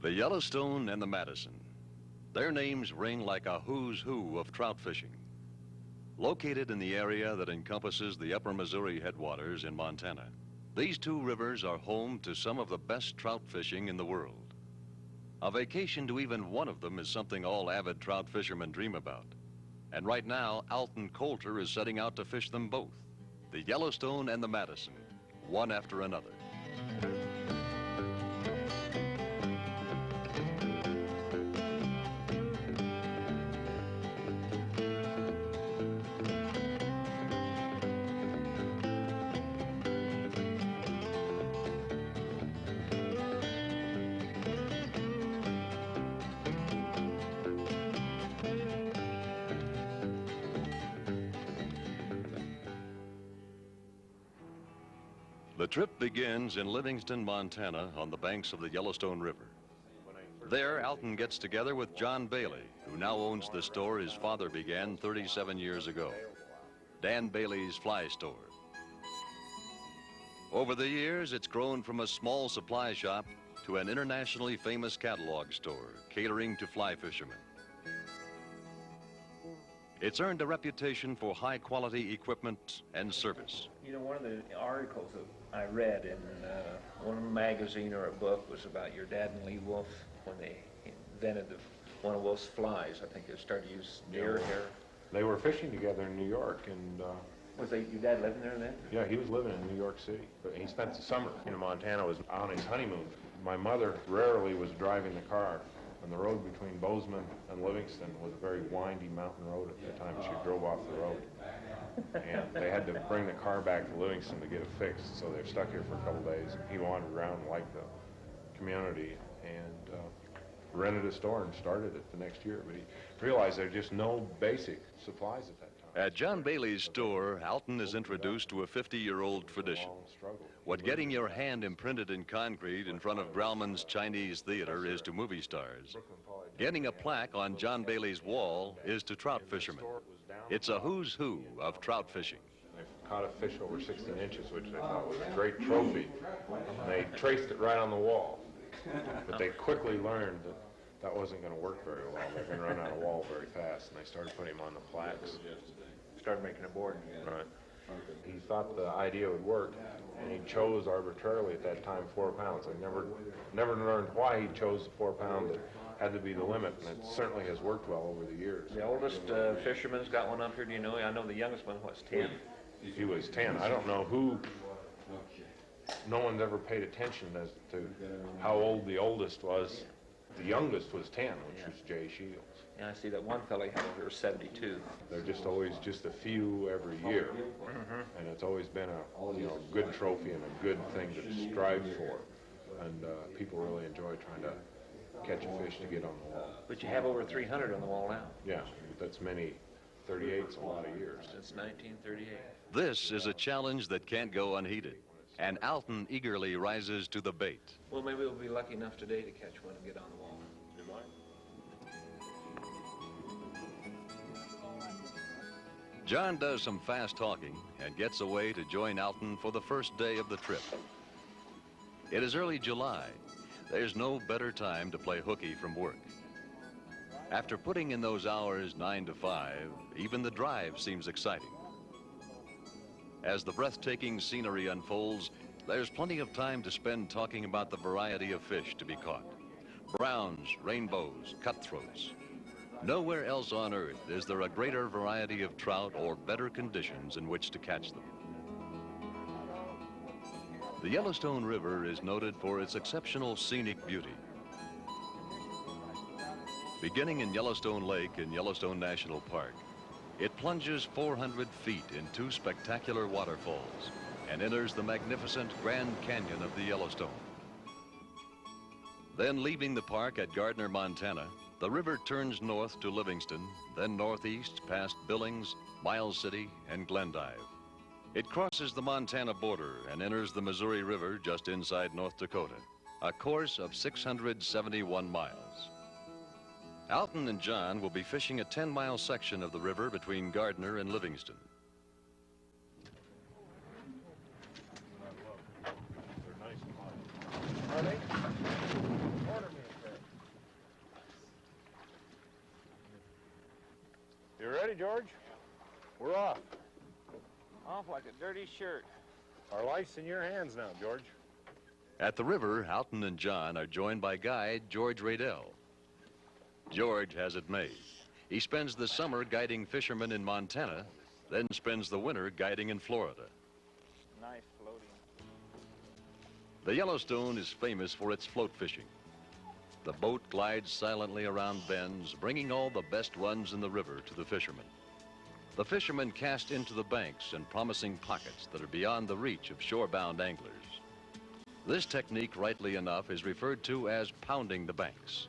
The Yellowstone and the Madison. Their names ring like a who's who of trout fishing. Located in the area that encompasses the upper Missouri headwaters in Montana, these two rivers are home to some of the best trout fishing in the world. A vacation to even one of them is something all avid trout fishermen dream about. And right now, Alton Coulter is setting out to fish them both, the Yellowstone and the Madison, one after another. The trip begins in Livingston, Montana, on the banks of the Yellowstone River. There, Alton gets together with John Bailey, who now owns the store his father began 37 years ago, Dan Bailey's Fly Store. Over the years, it's grown from a small supply shop to an internationally famous catalog store, catering to fly fishermen. It's earned a reputation for high-quality equipment and service. You know, one of the articles that I read in one magazine or a book was about your dad and Lee Wolf when they invented one of Wolf's flies. I think they started to use deer hair. They were fishing together in New York, and Was your dad living there then? yeah, he was living in New York City, but he spent the summer in Montana, was on his honeymoon. My mother rarely was driving the car, and the road between Bozeman and Livingston was a very windy mountain road at the time. She drove off the road, and they had to bring the car back to Livingston to get it fixed, so they're stuck here for a couple days. He wandered around and liked the community, and rented a store and started it the next year, but he realized there's just no basic supplies at that time. At John Bailey's store, Alton is introduced to a 50-year-old tradition. What getting your hand imprinted in concrete in front of Grauman's Chinese Theater is to movie stars, getting a plaque on John Bailey's wall is to trout fishermen. It's a who's who of trout fishing. They caught a fish over 16 inches, which they thought was a great trophy, and they traced it right on the wall. But they quickly learned that that wasn't going to work very well. They're going to run out of wall very fast, and they started putting him on the plaques. Started making a board. Right. He thought the idea would work, and he chose arbitrarily at that time 4 pounds. I never learned why he chose the 4 pound that had to be the limit, and it certainly has worked well over the years. The oldest fisherman's got one up here, do you know? I know the youngest one was 10. He was 10. I don't know who. No one's ever paid attention as to how old the oldest was. The youngest was 10, which was Jay Shields. Yeah, I see that one fella had over 72. They're just always just a few every year, and it's always been a good trophy and a good thing to strive for, and people really enjoy trying to catch a fish to get on the wall. But you have over 300 on the wall now. Yeah, that's many 38's a lot of years. Since 1938. This is a challenge that can't go unheeded, and Alton eagerly rises to the bait. Well, maybe we'll be lucky enough today to catch one and get on the wall. John does some fast talking and gets away to join Alton for the first day of the trip. It is early July. There's no better time to play hooky from work. After putting in those hours 9 to 5, even the drive seems exciting. As the breathtaking scenery unfolds, there's plenty of time to spend talking about the variety of fish to be caught. Browns, rainbows, cutthroats. Nowhere else on earth is there a greater variety of trout or better conditions in which to catch them. The Yellowstone River is noted for its exceptional scenic beauty. Beginning in Yellowstone Lake in Yellowstone National Park, it plunges 400 feet in 2 spectacular waterfalls and enters the magnificent Grand Canyon of the Yellowstone. Then, leaving the park at Gardner, Montana, the river turns north to Livingston, then northeast past Billings, Miles City, and Glendive. It crosses the Montana border and enters the Missouri River just inside North Dakota, a course of 671 miles. Alton and John will be fishing a 10-mile section of the river between Gardner and Livingston. Are they? Order me a pair. You ready, George? We're off. Off like a dirty shirt. Our life's in your hands now, George. At the river, Alton and John are joined by guide George Radell. George has it made. He spends the summer guiding fishermen in Montana, then spends the winter guiding in Florida. Nice floating. The Yellowstone is famous for its float fishing. The boat glides silently around bends, bringing all the best runs in the river to the fishermen. The fishermen cast into the banks in promising pockets that are beyond the reach of shore-bound anglers. This technique, rightly enough, is referred to as pounding the banks.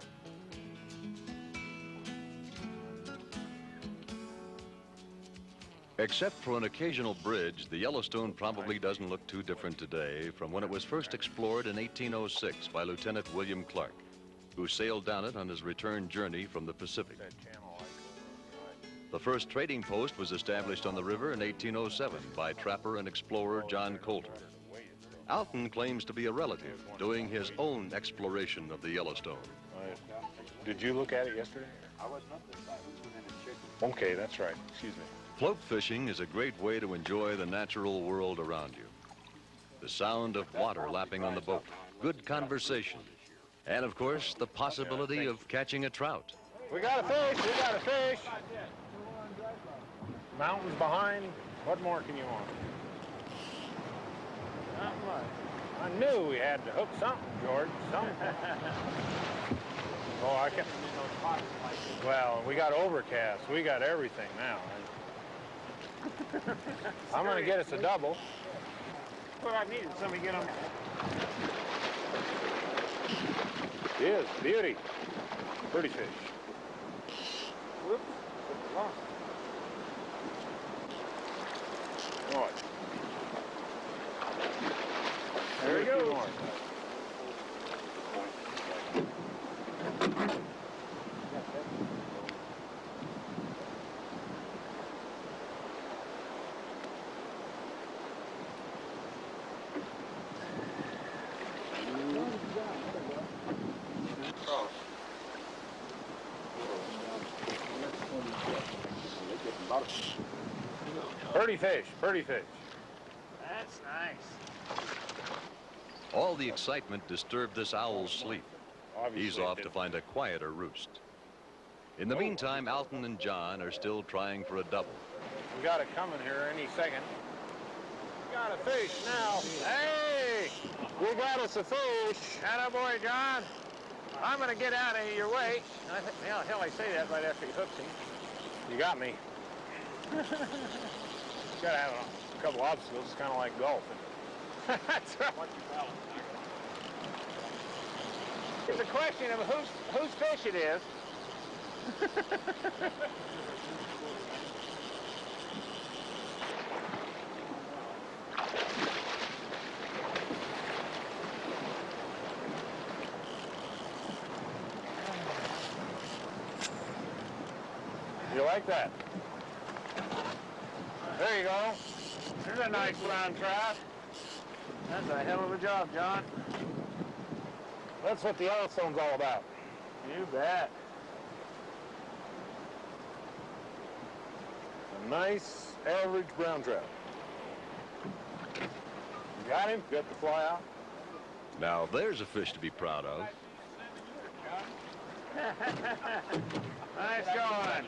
Except for an occasional bridge, the Yellowstone probably doesn't look too different today from when it was first explored in 1806 by Lieutenant William Clark, who sailed down it on his return journey from the Pacific. The first trading post was established on the river in 1807 by trapper and explorer John Coulter. Alton claims to be a relative, doing his own exploration of the Yellowstone. Did you look at it yesterday? I was not this time. We went in and checked. Okay, that's right. Excuse me. Float fishing is a great way to enjoy the natural world around you. The sound of water lapping on the boat, good conversation, and of course, the possibility of catching a trout. We got a fish. We got a fish. Mountains behind. What more can you want? Not much. I knew we had to hook something, George. Something. Oh, I can. Well, we got overcast. We got everything now. I'm going to get us a double. What I needed, somebody get on. It is. Beauty. Pretty fish. Whoops. Lost. Boy. There we go. Pretty fish. Pretty fish. That's nice. All the excitement disturbed this owl's sleep. Obviously, He's off to find a quieter roost. In the meantime, Alton and John are still trying for a double. We got it coming here any second. We got a fish now. Hey! We got us a fish. Attaboy, John. I'm going to get out of your way. Hell, I say that right after he hooks him. You got me. Gotta have a couple obstacles. It's kind of like golf. That's right. It's a question of whose fish it is. You like that? There you go. There's a nice brown trout. That's a hell of a job, John. That's what the Yellowstone's all about. You bet. A nice, average brown trout. You got him? Got the fly out? Now, there's a fish to be proud of. Nice going.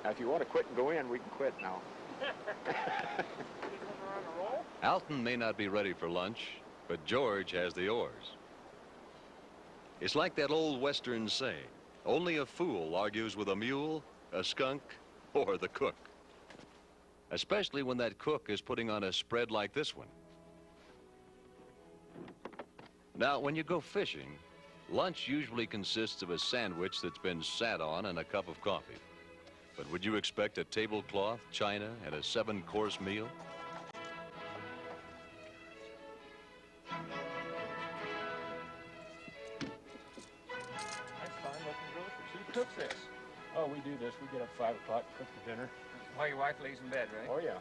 Now, if you want to quit and go in, we can quit now. Alton may not be ready for lunch, but George has the oars. It's like that old Western saying, only a fool argues with a mule, a skunk, or the cook. Especially when that cook is putting on a spread like this one. Now, when you go fishing, lunch usually consists of a sandwich that's been sat on and a cup of coffee. But would you expect a tablecloth, china, and a 7-course meal? That's fine looking groceries. Who cooks this? Oh, we do this. We get up 5 o'clock, cook the dinner. While your wife lays in bed, right? Oh, yeah.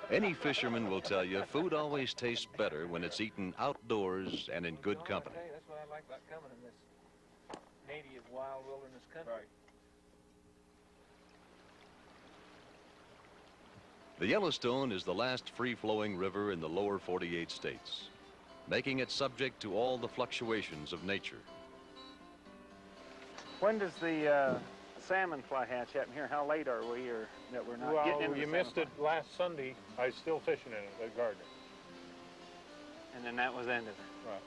Any fisherman will tell you food always tastes better when it's eaten outdoors and in good company. Okay, that's what I like about coming in this wild wilderness country. Right. The Yellowstone is the last free-flowing river in the lower 48 states, making it subject to all the fluctuations of nature. When does the salmon fly hatch happen here? How late are we, or that we're not getting into you the missed salmon it last Sunday. I was still fishing in it at Gardner. fly? And then that was ended. Right.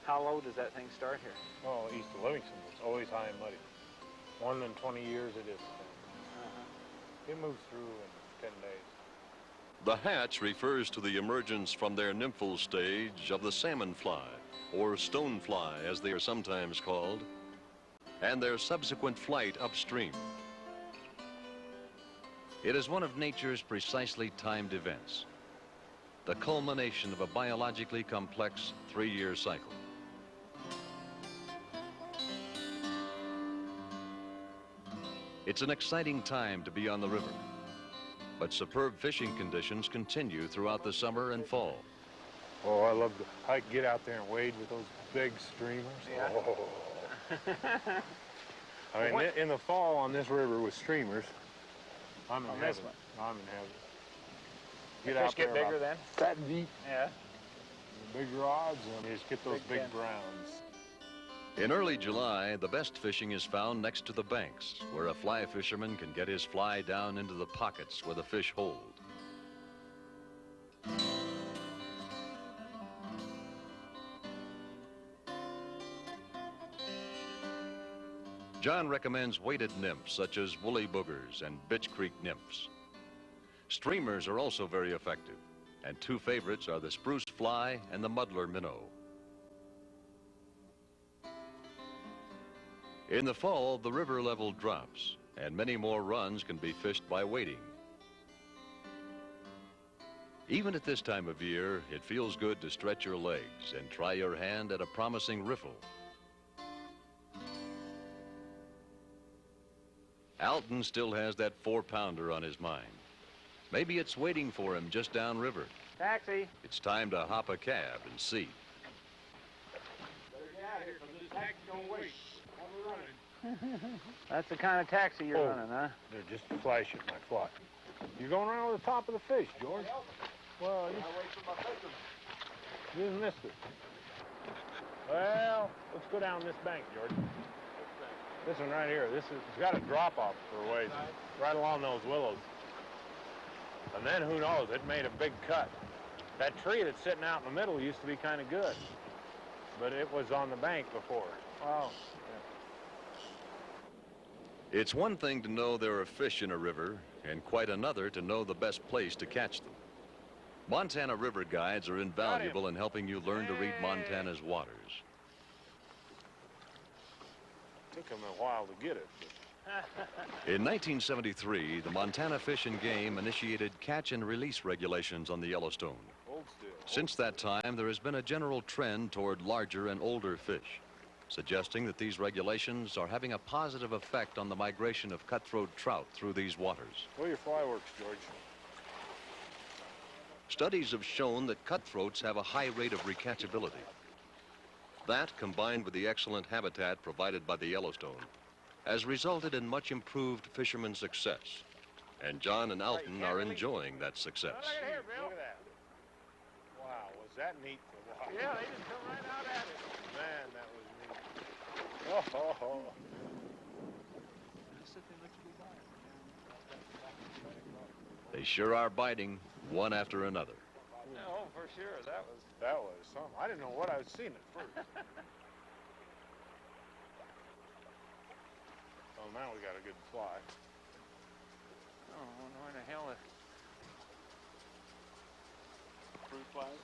How low does that thing start here? Oh, east of Livingston, it's always high and muddy. More than 20 years it is. It moves through in 10 days. The hatch refers to the emergence from their nymphal stage of the salmon fly, or stone fly as they are sometimes called, and their subsequent flight upstream. It is one of nature's precisely timed events, the culmination of a biologically complex 3-year cycle. It's an exciting time to be on the river, but superb fishing conditions continue throughout the summer and fall. Oh, I love I could get out there and wade with those big streamers. Yeah. Oh. I mean, in the fall on this river with streamers, I'm in On heaven. this one? I'm in heaven. The Get fish out there get bigger about then? that deep, Yeah. big rods, and you just get those Big big dent. browns. In early July, the best fishing is found next to the banks, where a fly fisherman can get his fly down into the pockets where the fish hold. John recommends weighted nymphs such as woolly boogers and bitch creek nymphs. Streamers are also very effective, and two favorites are the spruce fly and the muddler minnow. In the fall, the river level drops, and many more runs can be fished by wading. Even at this time of year, it feels good to stretch your legs and try your hand at a promising riffle. Alton still has that 4-pounder on his mind. Maybe it's waiting for him just downriver. Taxi. It's time to hop a cab and see. That's the kind of taxi you're Oh. running, huh? They're just flashing my fly. You're going around with the top of the fish, George. Well, you just missed it. Well, let's go down this bank, George. This one right here. It's got a drop off for a ways, right along those willows. And then who knows? It made a big cut. That tree that's sitting out in the middle used to be kind of good, but it was on the bank before. Wow. It's one thing to know there are fish in a river, and quite another to know the best place to catch them. Montana river guides are invaluable in helping you learn to read Montana's waters. Took him a while to get it. In 1973, the Montana Fish and Game initiated catch and release regulations on the Yellowstone. Hold still. Since that time, there has been a general trend toward larger and older fish, suggesting that these regulations are having a positive effect on the migration of cutthroat trout through these waters. Well, your fly works, George. Studies have shown that cutthroats have a high rate of recatchability. That, combined with the excellent habitat provided by the Yellowstone, has resulted in much improved fishermen success. And John and Alton are enjoying that success. Look at here, Bill. Look at that. Wow, was that neat to watch? Yeah, they just come right out at it. Man, that was neat. Oh. They sure are biting, one after another. No, for sure. That was. That was something. I didn't know what I was seeing at first. Oh, now we got a good fly. Oh, I wonder where the hell is. Fruit flies?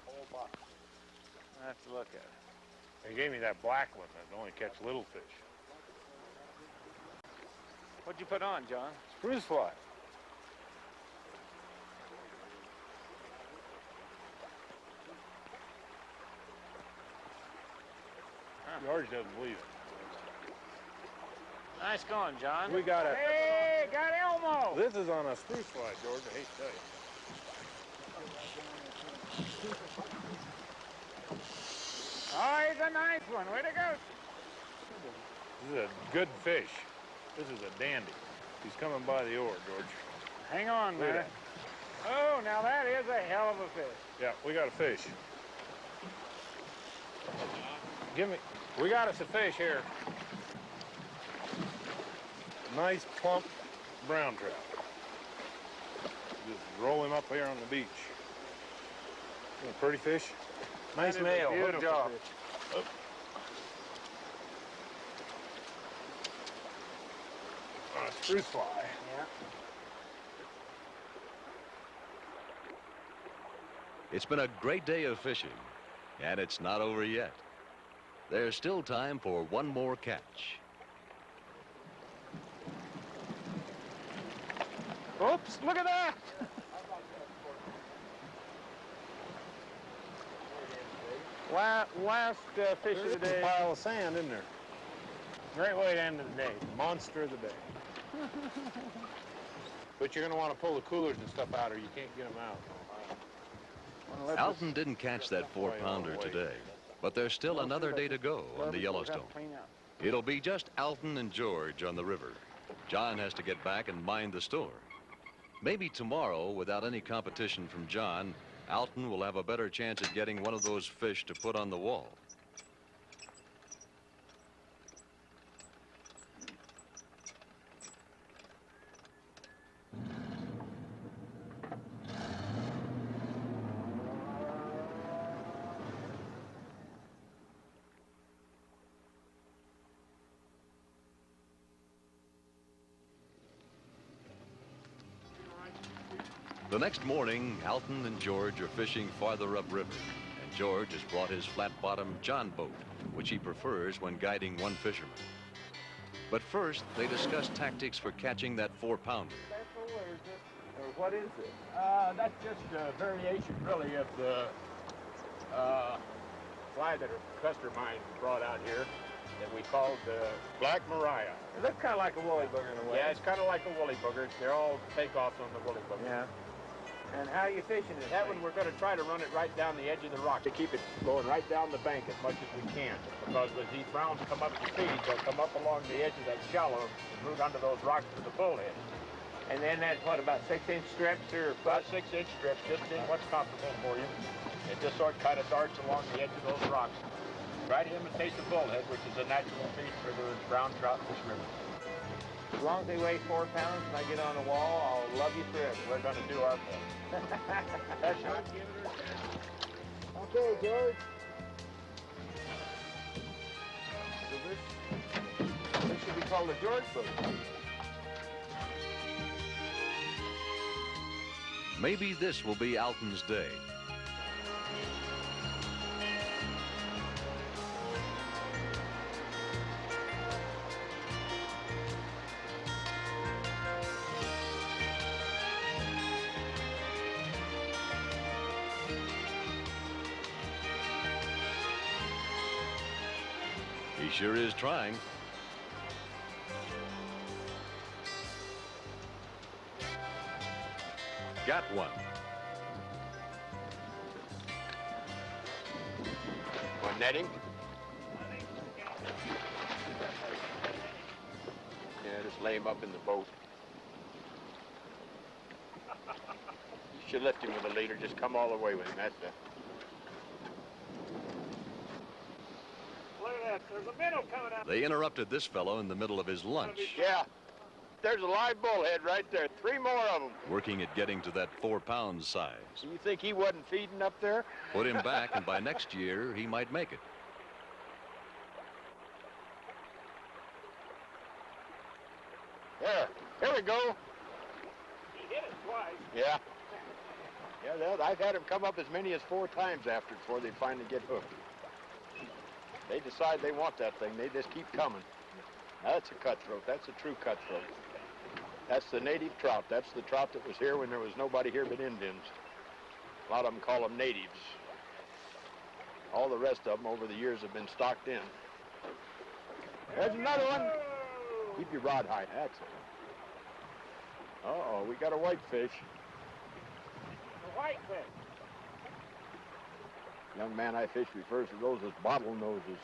Whole box. I have to look at it. They gave me that black one that only catch little fish. What'd you put on, John? Spruce fly. George doesn't believe it. Nice going, John. We got a... Hey, got Elmo! This is on a spruce fly, George. I hate to tell you. Oh, he's a nice one. Way to go. This is a good fish. This is a dandy. He's coming by the oar, George. Hang on, Look at man. Oh, now that is a hell of a fish. Yeah, we got a fish. We got us a fish here. Nice plump brown trout. Just roll him up here on the beach. Isn't it a pretty fish? Nice nail. Good job. Spruce fly. Yeah. It's been a great day of fishing, and it's not over yet. There's still time for one more catch. Oops, look at that. Last fish of the day. A pile of sand in there. Great way to end the day. Monster of the day. But you're going to want to pull the coolers and stuff out or you can't get them out. Alton didn't catch that 4-pounder today, but there's still another day to go on the Yellowstone. It'll be just Alton and George on the river. John has to get back and mind the store. Maybe tomorrow, without any competition from John, Alton will have a better chance at getting one of those fish to put on the wall. The next morning, Alton and George are fishing farther upriver, and George has brought his flat-bottomed John boat, which he prefers when guiding one fisherman. But first, they discuss tactics for catching that 4-pounder. Or what is it? That's just a variation, really, of the fly that a customer of mine brought out here that we called the Black Mariah. It looks kind of like a woolly booger in a way. Yeah, it's kind of like a woolly booger. They're all takeoffs on the woolly booger. Yeah. And how are you fishing it? That one, we're going to try to run it right down the edge of the rock to keep it going right down the bank as much as we can. Because as these browns come up to feed, they'll come up along the edge of that shallow and root under those rocks to the bullhead. And then that's what, about 6-inch strips or About 6-inch strips, just in what's comfortable for you. It just sort of kind of darts along the edge of those rocks. Try to imitate the bullhead, which is a natural feed for the brown trout in this river. As long as they weigh 4 pounds and I get on the wall, I'll love you forever. We're going to do our best. That's right. Okay, George. So this should be called a George boat. Maybe this will be Alton's day. He sure is trying. Got one. Want netting? Yeah, just lay him up in the boat. You should lift him with a leader. Just come all the way with him. That's it. Look at that. There's a minnow coming out. They interrupted this fellow in the middle of his lunch, Yeah. There's a live bullhead right there. 3 more of them. working at getting to that 4-pound size. You think he wasn't feeding up there? Put him back, and by next year, he might make it. There. Here we go. He hit it twice. Yeah. Yeah, I've had them come up as many as 4 times after before they finally get hooked. They decide they want that thing. They just keep coming. That's a cutthroat. That's a true cutthroat. That's the native trout. That's the trout that was here when there was nobody here but Indians. A lot of them call them natives. All the rest of them over the years have been stocked in. There's another one. Keep your rod high. That's it. Uh-oh, we got a whitefish. A whitefish. Young man I fish refers to those as bottle noses.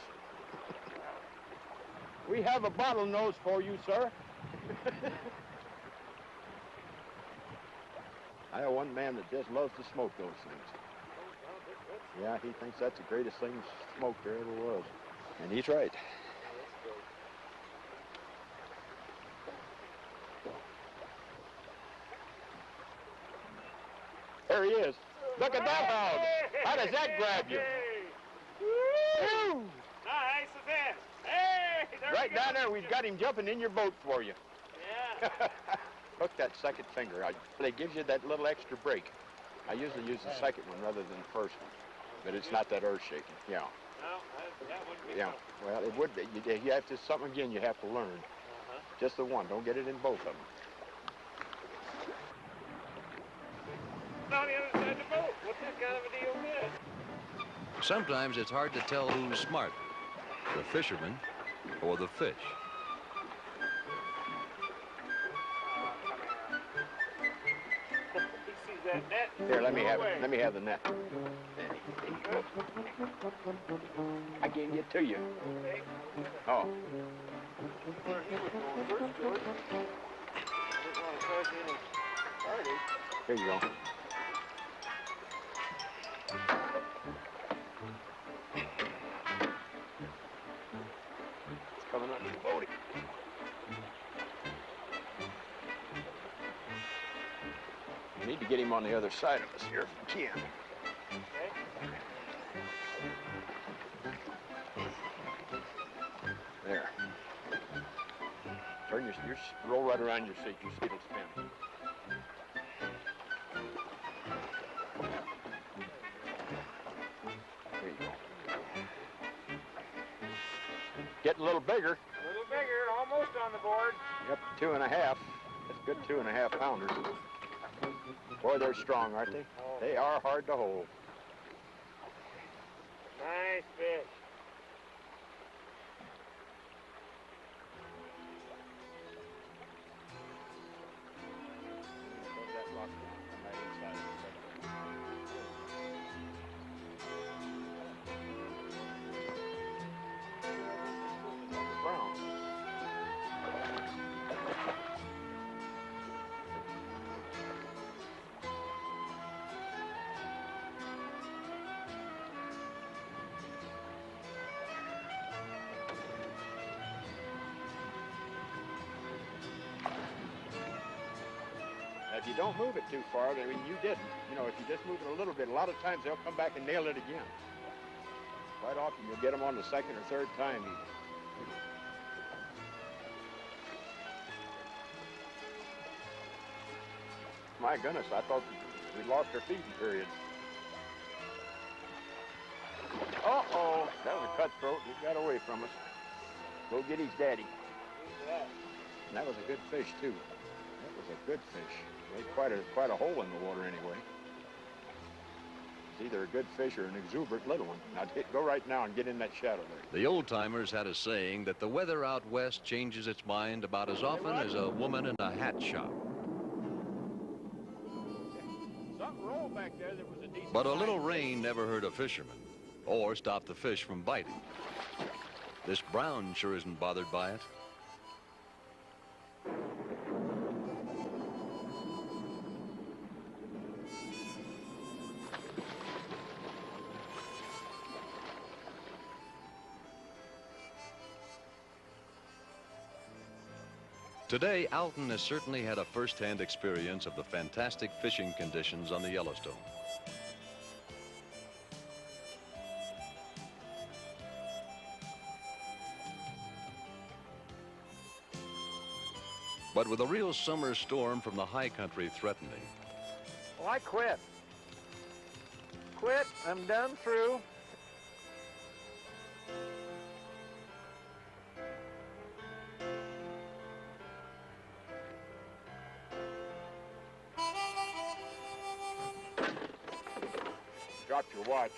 We have a bottle nose for you, sir. I know one man that just loves to smoke those things. Yeah, he thinks that's the greatest thing smoked there ever was. And he's right. There he is. Look at that hog. How does that grab you? Woo! Nice fish. Hey, there Right down there, we've got him jumping in your boat for you. Yeah. Hook that second finger. It gives you that little extra break. I usually use the second one rather than the first one, but it's not that earth-shaking. Yeah. No, that wouldn't be Yeah. Well, it would be. You have to, something again you have to learn. Just the one. Don't get it in both of them. On the other side of the boat. What's this kind of a deal with? Sometimes it's hard to tell who's smart, the fisherman or the fish. He sees that net. Here, let me No have way. it. Let me have the net. I can't get to you. Oh. Where he was going first, George. I didn't want to cause you any heartache. Here you go. It's coming up your boat. We need to get him on the other side of us here if we can. There. Turn your roll right around your seat. Your seat will spin. There you go. Getting a little bigger. A little bigger, almost on the board. Yep, 2.5. That's good 2.5 pounders. Boy, they're strong, aren't they? They are hard to hold. Nice fish. Brown. If you don't move it too far, I mean, you didn't. You know, if you just move it a little bit, a lot of times they'll come back and nail it again. Quite often you'll get them on the second or third time even. My goodness, I thought we'd lost our feeding period. Uh-oh, that was a cutthroat. He got away from us. Go get his daddy. And that was a good fish, too. That was a good fish. Made quite a hole in the water anyway. It's either a good fish or an exuberant little one. Now, go right now and get in that shadow there. The old-timers had a saying that the weather out west changes its mind about as often as a woman in a hat shop. Something rolled back there that was a decent But a little size. rain never hurt a fisherman or stopped the fish from biting. This brown sure isn't bothered by it. Today, Alton has certainly had a first-hand experience of the fantastic fishing conditions on the Yellowstone. But with a real summer storm from the high country threatening, Well, I quit. Quit. I'm done through. Dropped your watch.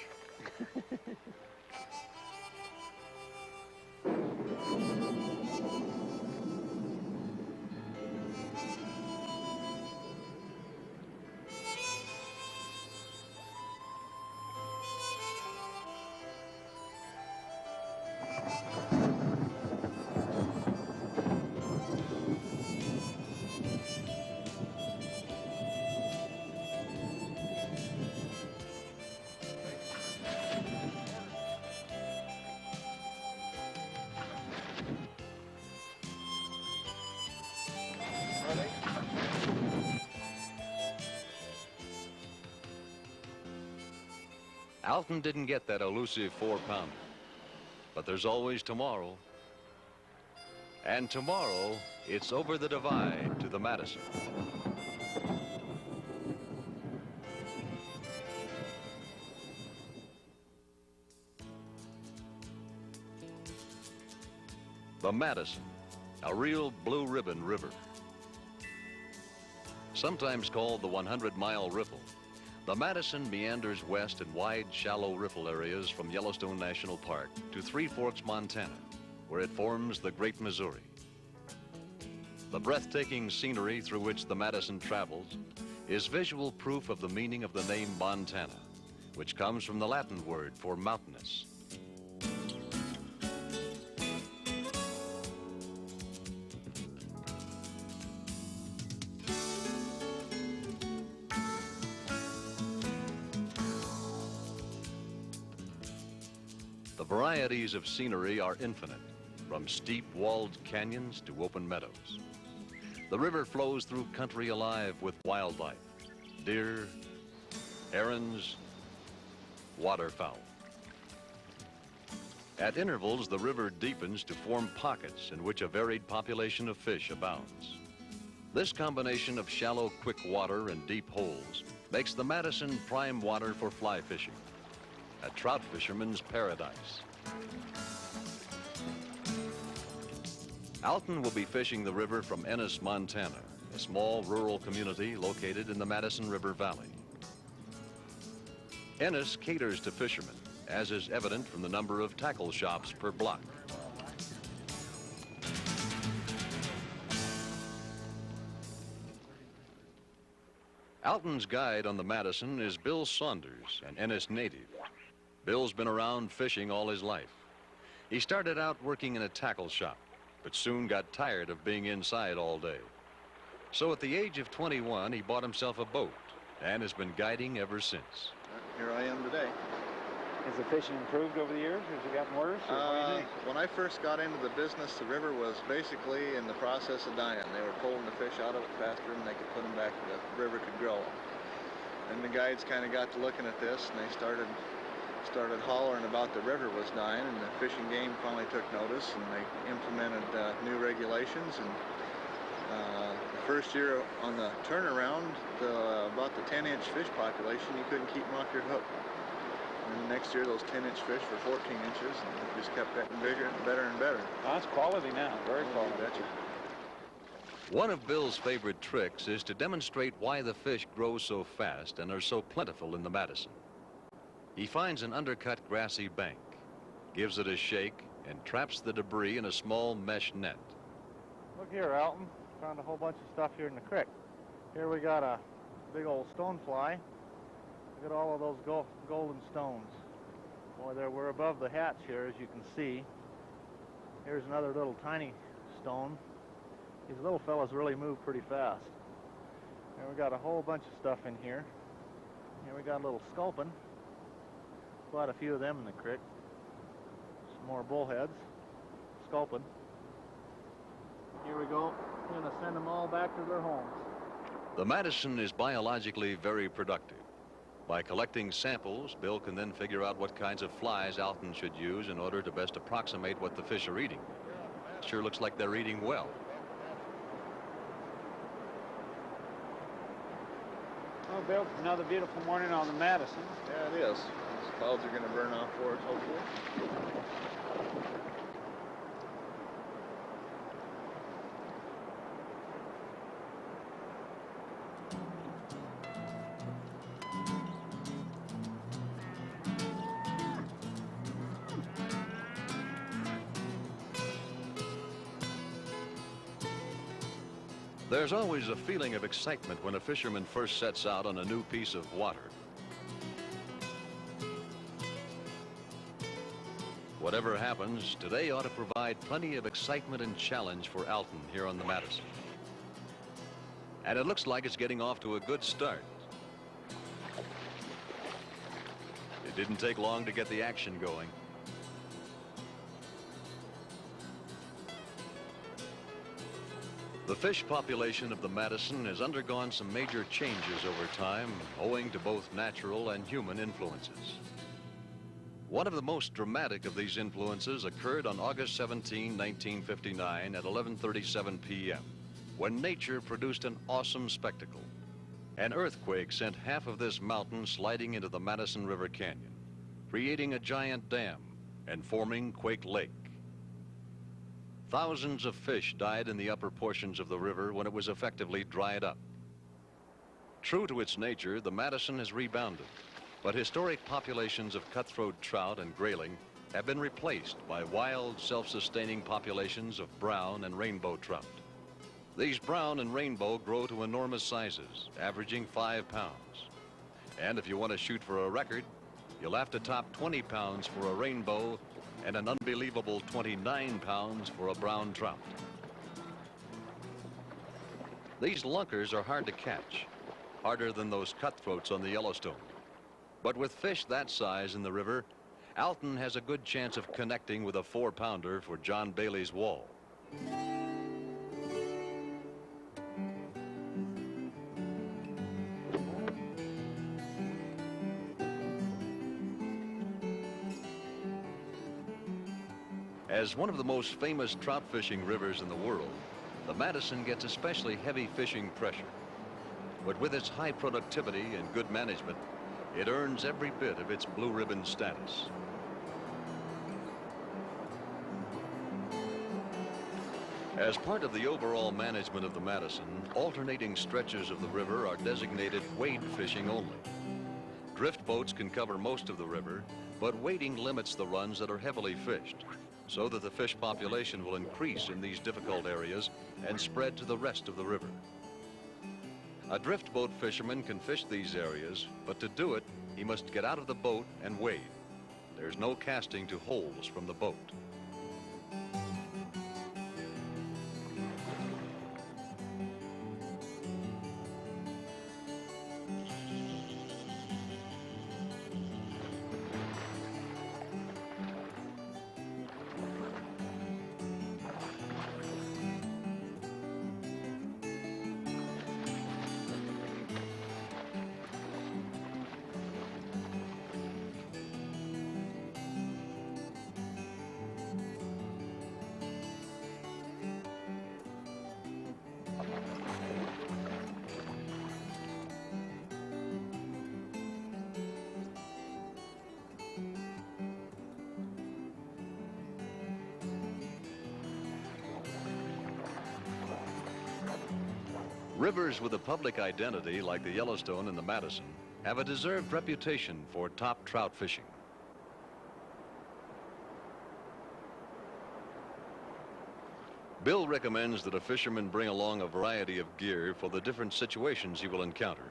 Alton didn't get that elusive 4-pounder, but there's always tomorrow. And tomorrow, it's over the divide to the Madison. The Madison, a real blue ribbon river. Sometimes called the 100-mile riffle, the Madison meanders west in wide, shallow riffle areas from Yellowstone National Park to Three Forks, Montana, where it forms the Great Missouri. The breathtaking scenery through which the Madison travels is visual proof of the meaning of the name Montana, which comes from the Latin word for mountainous. The varieties of scenery are infinite, from steep walled canyons to open meadows. The river flows through country alive with wildlife, deer, herons, waterfowl. At intervals, the river deepens to form pockets in which a varied population of fish abounds. This combination of shallow, quick water and deep holes makes the Madison prime water for fly fishing, a trout fisherman's paradise. Alton will be fishing the river from Ennis, Montana, a small rural community located in the Madison River Valley. Ennis caters to fishermen, as is evident from the number of tackle shops per block. Alton's guide on the Madison is Bill Saunders, an Ennis native. Bill's been around fishing all his life. He started out working in a tackle shop, but soon got tired of being inside all day. So at the age of 21, he bought himself a boat and has been guiding ever since. Here I am today. Has the fishing improved over the years, or has it gotten worse, or what do you think? When I first got into the business, the river was basically in the process of dying. They were pulling the fish out of it faster than they could put them back, the river could grow. And the guides kind of got to looking at this, and they started hollering about the river was dying, and the fishing game finally took notice, and they implemented new regulations. And the first year on the turnaround, about the 10-inch fish population, you couldn't keep them off your hook. And the next year, those 10-inch fish were 14 inches, and it just kept getting bigger and better and better. Oh, that's quality now, very quality. You betcha. One of Bill's favorite tricks is to demonstrate why the fish grow so fast and are so plentiful in the Madison. He finds an undercut grassy bank, gives it a shake, and traps the debris in a small mesh net. Look here, Alton. Found a whole bunch of stuff here in the creek. Here we got a big old stonefly. Look at all of those golden stones. Boy, we're above the hatch here, as you can see. Here's another little tiny stone. These little fellas really move pretty fast. And we got a whole bunch of stuff in here. Here we got a little sculpin. Quite a few of them in the creek. Some more bullheads, sculpin. Here we go. We're going to send them all back to their homes. The Madison is biologically very productive. By collecting samples, Bill can then figure out what kinds of flies Alton should use in order to best approximate what the fish are eating. Sure looks like they're eating well. Oh, Bill, another beautiful morning on the Madison. Yeah, it is. These clouds are going to burn off for us, hopefully. There's always a feeling of excitement when a fisherman first sets out on a new piece of water. Whatever happens, today ought to provide plenty of excitement and challenge for Alton here on the Madison. And it looks like it's getting off to a good start. It didn't take long to get the action going. The fish population of the Madison has undergone some major changes over time, owing to both natural and human influences. One of the most dramatic of these influences occurred on August 17, 1959 at 11:37 p.m., when nature produced an awesome spectacle. An earthquake sent half of this mountain sliding into the Madison River Canyon, creating a giant dam and forming Quake Lake. Thousands of fish died in the upper portions of the river when it was effectively dried up. True to its nature, the Madison has rebounded, but historic populations of cutthroat trout and grayling have been replaced by wild, self-sustaining populations of brown and rainbow trout. These brown and rainbow grow to enormous sizes, averaging 5 pounds. And if you want to shoot for a record, you'll have to top 20 pounds for a rainbow and an unbelievable 29 pounds for a brown trout. These lunkers are hard to catch, harder than those cutthroats on the Yellowstone. But with fish that size in the river, Alton has a good chance of connecting with a 4-pounder for John Bailey's wall. As one of the most famous trout fishing rivers in the world, the Madison gets especially heavy fishing pressure. But with its high productivity and good management, it earns every bit of its blue ribbon status. As part of the overall management of the Madison, alternating stretches of the river are designated wade fishing only. Drift boats can cover most of the river, but wading limits the runs that are heavily fished, so that the fish population will increase in these difficult areas and spread to the rest of the river. A drift boat fisherman can fish these areas, but to do it, he must get out of the boat and wade. There's no casting to holes from the boat. Rivers with a public identity like the Yellowstone and the Madison have a deserved reputation for top trout fishing. Bill recommends that a fisherman bring along a variety of gear for the different situations he will encounter.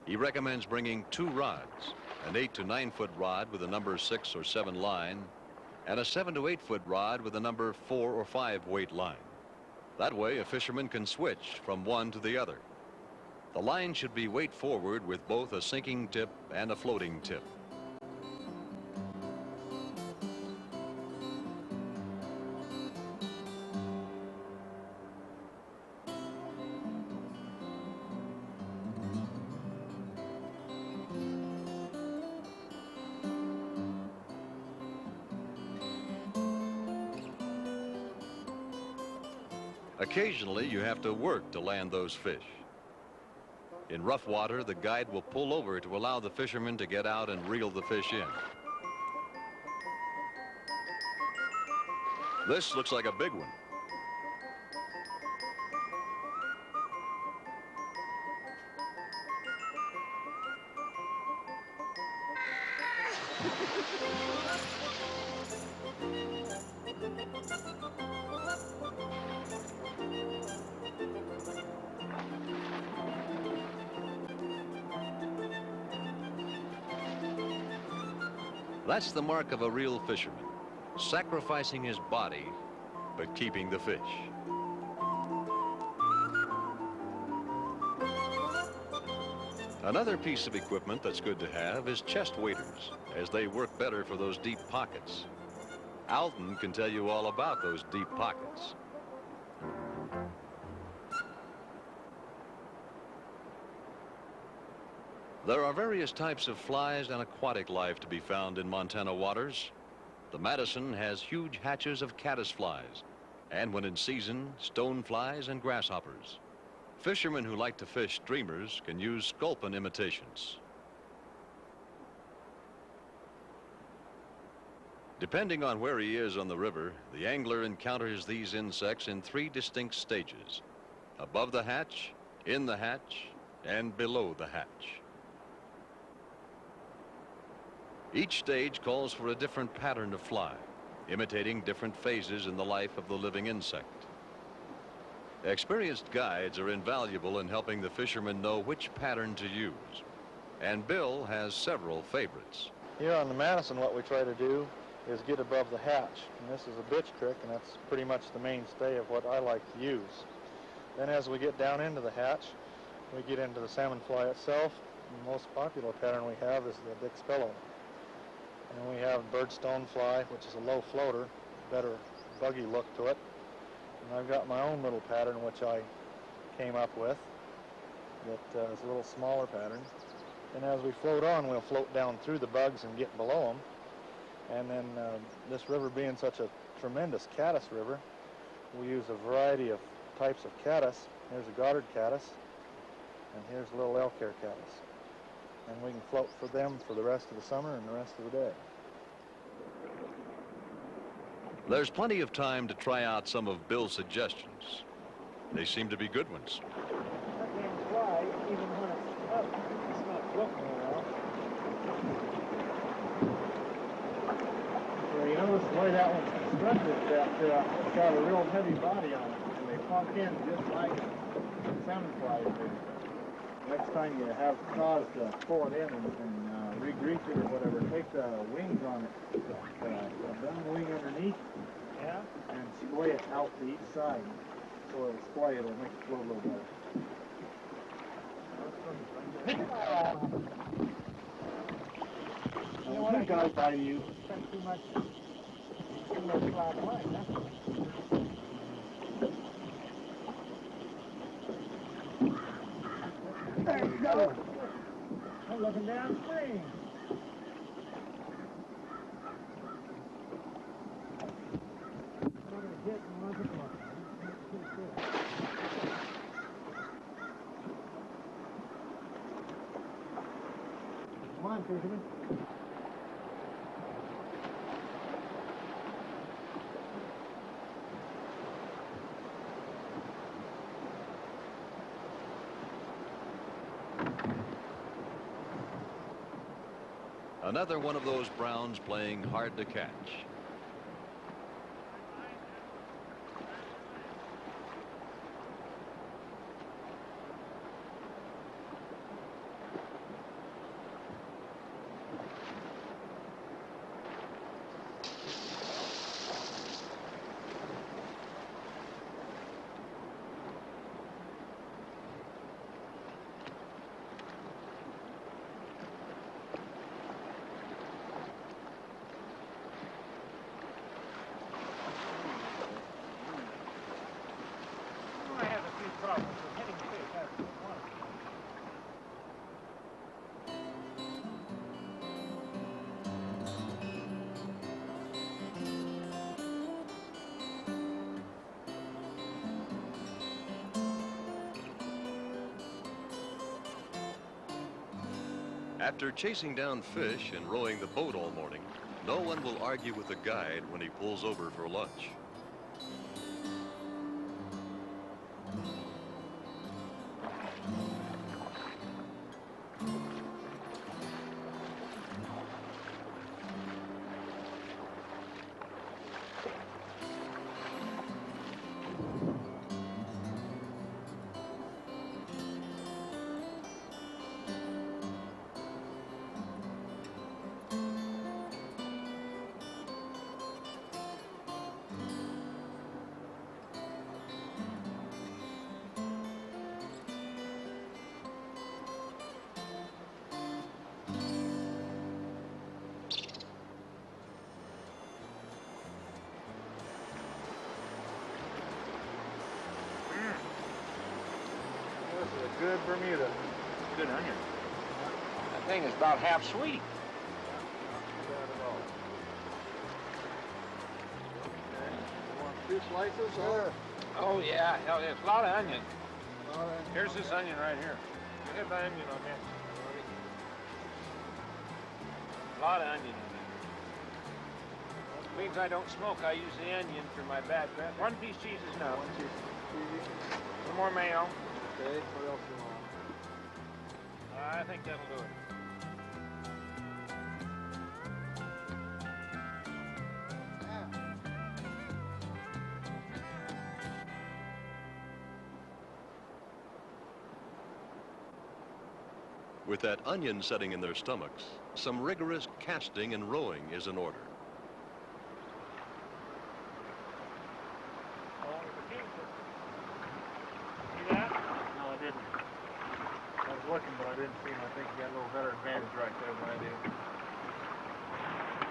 He recommends bringing 2 rods, an 8 to 9 foot rod with a number 6 or 7 line, and a 7 to 8 foot rod with a number 4 or 5 weight line. That way, a fisherman can switch from one to the other. The line should be weight forward with both a sinking tip and a floating tip. Occasionally, you have to work to land those fish. In rough water, the guide will pull over to allow the fisherman to get out and reel the fish in. This looks like a big one. That's the mark of a real fisherman, sacrificing his body, but keeping the fish. Another piece of equipment that's good to have is chest waders, as they work better for those deep pockets. Alton can tell you all about those deep pockets. There are various types of flies and aquatic life to be found in Montana waters. The Madison has huge hatches of caddisflies, and when in season, stoneflies and grasshoppers. Fishermen who like to fish streamers can use sculpin imitations. Depending on where he is on the river, the angler encounters these insects in 3 distinct stages: above the hatch, in the hatch, and below the hatch. Each stage calls for a different pattern of fly, imitating different phases in the life of the living insect. Experienced guides are invaluable in helping the fishermen know which pattern to use, and Bill has several favorites. Here on the Madison, what we try to do is get above the hatch, and this is a bitch trick, and that's pretty much the mainstay of what I like to use. Then as we get down into the hatch, we get into the salmon fly itself. The most popular pattern we have is the Dick's Pillow. And we have birdstone fly, which is a low floater, better buggy look to it. And I've got my own little pattern which I came up with that is a little smaller pattern. And as we float on, we'll float down through the bugs and get below them. And then this river being such a tremendous caddis river, we use a variety of types of caddis. Here's a Goddard caddis, and here's a little elk hair caddis. And we can float for them for the rest of the summer and the rest of the day. There's plenty of time to try out some of Bill's suggestions. They seem to be good ones. That damn fly, even when it's up, it's not floating well. So you notice the way that one's constructed, that it's got a real heavy body on it, and they plunk in just like salmon flies do. Next time you have cause to pull it in and re-grease it or whatever, take the wings on it, the wing underneath, and splay it out to each side. So it'll splay, it'll make it flow a little better. You know what I got by you? Spent too much flat line, huh? There you go. I'm looking downstream. Come on, fisherman. Another one of those browns playing hard to catch. I have a few problems with hitting fish after the water. After chasing down fish and rowing the boat all morning, no one will argue with the guide when he pulls over for lunch. This is a good Bermuda. Good onion. thing is about half sweet. Two slices? Sure. Oh, yeah. Hell, there's a lot of onion. Here's this onion right here. Hit the onion on there. A lot of onion in there. Means I don't smoke. I use the onion for my bad breath. One piece cheese is enough. One cheese. Some more mayo. Okay, what else do you want? I think that'll do it. With that onion setting in their stomachs, some rigorous casting and rowing is in order. See that? No, I didn't. I was looking, but I didn't see him. I think he got a little better advantage right there than I did.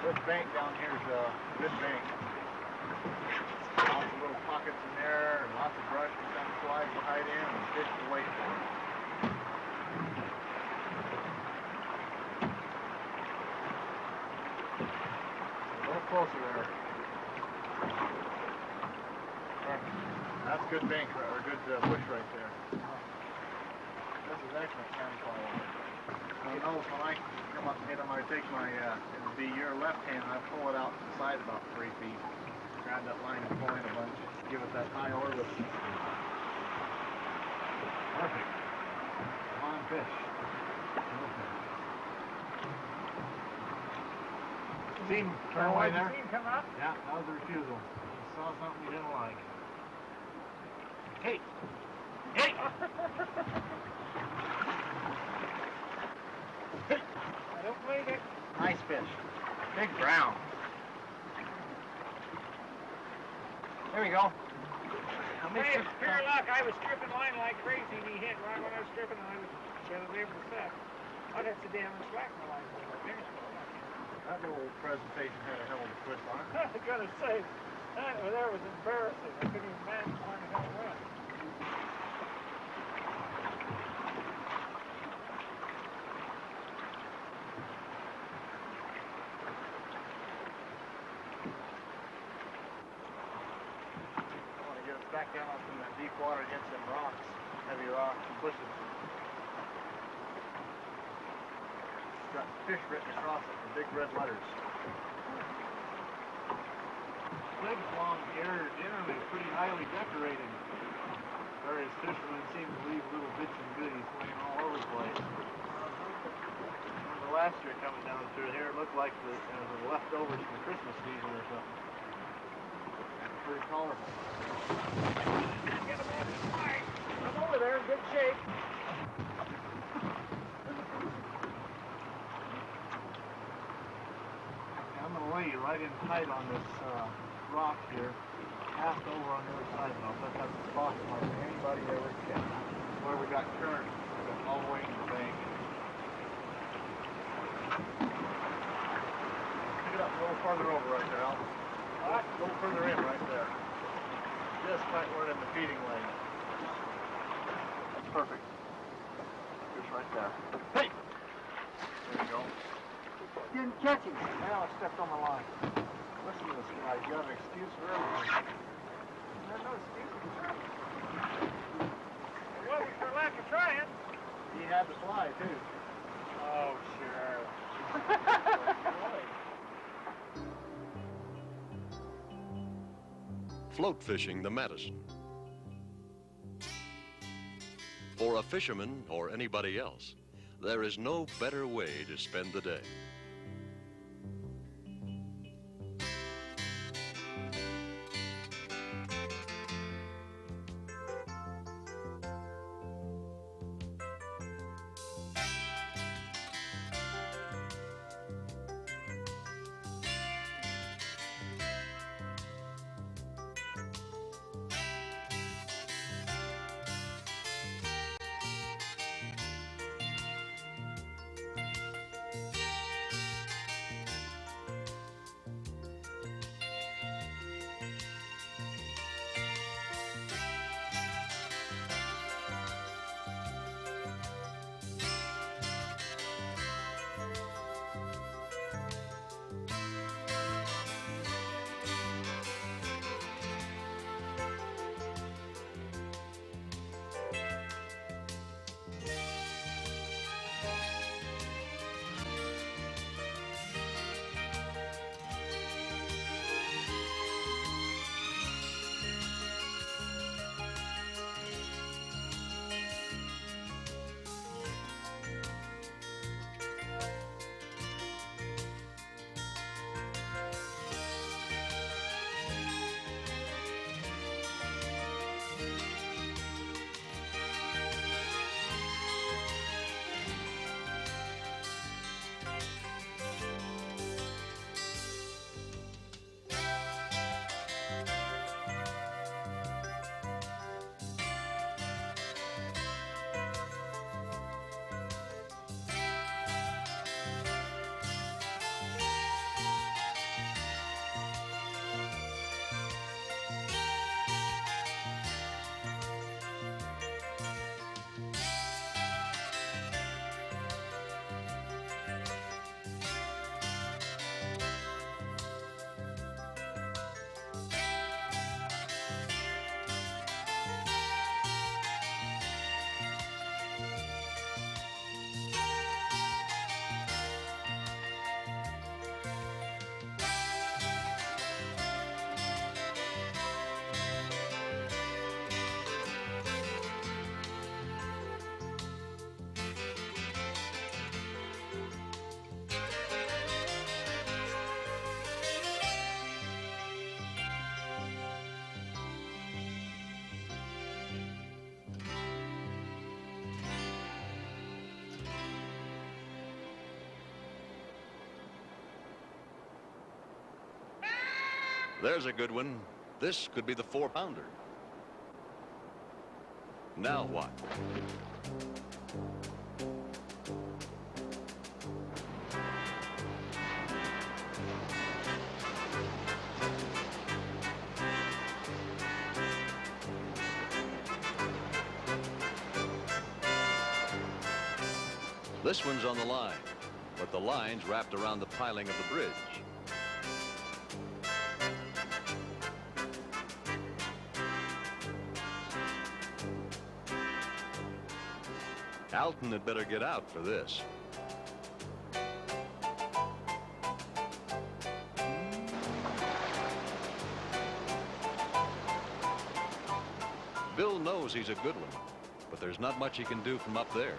This bank down here is a good bank. Lots of little pockets in there, and lots of brush and some flies to hide in, and fish to wait for. A little closer there. That's good bank, or good bush right there. This is excellent camouflage. Now notice when I come up and hit them, I take my, it'll be your left hand, and I pull it out to the side about 3 feet. Grab that line and pull in a bunch. Give it that high orbit. Perfect. Come on, fish. See him turn away there? See him come up? Yeah, that was a refusal. He saw something he didn't like. Hey! Hey! I don't believe it. Nice fish. Big brown. There we go. Hey, pure luck. I was stripping line like crazy, and he hit right when I was stripping, and I was able to set. I'd have to damn slack my line. That little presentation had a hell of a twist on it. I was gonna say, that was embarrassing. I couldn't even imagine how the hell it went. I want to get us back down off in that deep water against them rocks, heavy rocks and bushes. It's got fish written across it in big red letters. Big, long ears, generally pretty highly decorated. Various fishermen seem to leave little bits and goodies laying all over the place. Remember last year coming down through here, it looked like there was leftovers from Christmas season or something. Pretty colorful. Get him in. All right. I'm over there in good shape. I'm going to lay you right in tight on this rock here, cast over on the other side, and I'll bet that's the spot mark anybody ever catch. Where we got current, all the way to the bank. Pick it up a little farther over right there, Al. A little further in right there. Just right where in the feeding lane. That's perfect. Just right there. Hey! There you go. Didn't catch him. Now I stepped on the line. Listen to this guy. He's got an excuse for everything. There's no excuse. It wasn't for lack of trying. He had to fly, too. Oh, sure. Float fishing the Madison. For a fisherman or anybody else, there is no better way to spend the day. There's a good one. This could be the 4-pounder. Now what? This one's on the line, but the line's wrapped around the piling of the bridge. Alton had better get out for this. Bill knows he's a good one, but there's not much he can do from up there.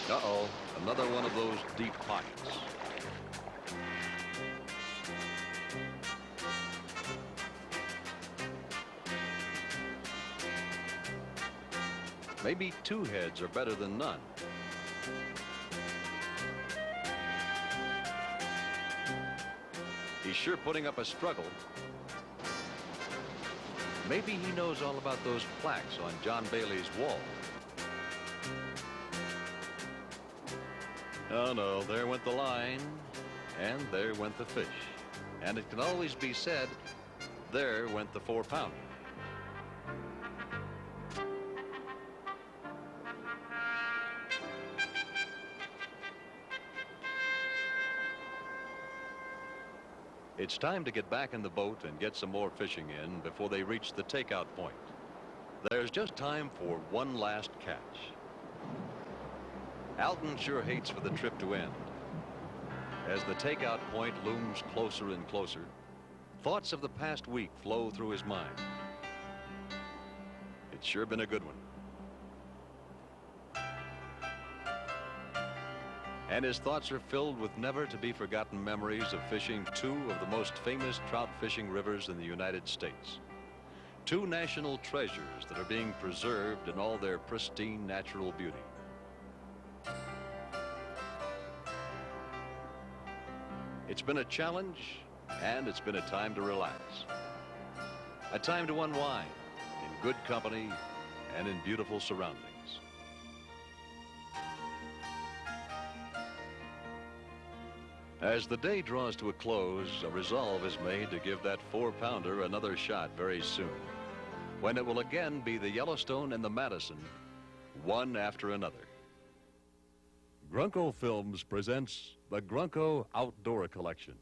Uh-oh, another one of those deep pockets. Maybe 2 heads are better than none. He's sure putting up a struggle. Maybe he knows all about those plaques on John Bailey's wall. Oh no, there went the line, and there went the fish. And it can always be said, there went the 4-pounder. It's time to get back in the boat and get some more fishing in before they reach the takeout point. There's just time for one last catch. Alton sure hates for the trip to end. As the takeout point looms closer and closer, thoughts of the past week flow through his mind. It's sure been a good one. And his thoughts are filled with never-to-be-forgotten memories of fishing 2 of the most famous trout fishing rivers in the United States. 2 national treasures that are being preserved in all their pristine natural beauty. It's been a challenge, and it's been a time to relax. A time to unwind in good company and in beautiful surroundings. As the day draws to a close, a resolve is made to give that 4-pounder another shot very soon, when it will again be the Yellowstone and the Madison, one after another. Grunco Films presents the Grunco Outdoor Collection.